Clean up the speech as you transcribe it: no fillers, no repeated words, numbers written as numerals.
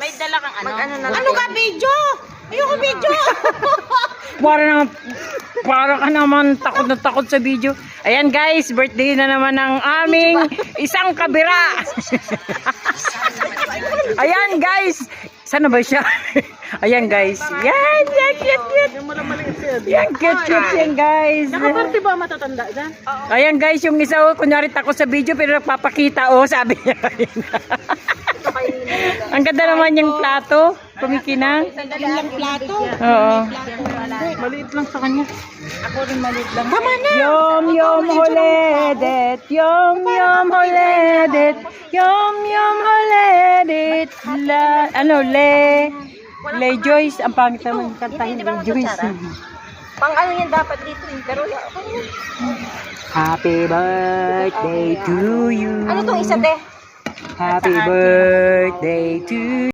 May dala kang ano? Ano ka video? Ayoko video. Para ka naman takot na takot sa video. Ayan guys, birthday na naman ng aming isang kabira. Ayan guys. Sana ba siya? Ayan guys. Yan, cute. Yan, cute yan guys. Nakaparte ba matatanda dyan? Ayan guys, yung isa kunyari takot sa video pero nagpapakita sabi niya. Ang ganda naman yung plato. Kumikinang. Ilang plato? Oo. Maliit lang sa kanya. Ako rin maliit lang. Tama na! Yum holedet. Yum holedet. Yum holedet. Le Joyce. Ang pangit naman yung kantahin ni Joyce. Pang ano yan dapat dito eh. Pero Happy birthday to you. ano tong isa te? Happy birthday to you.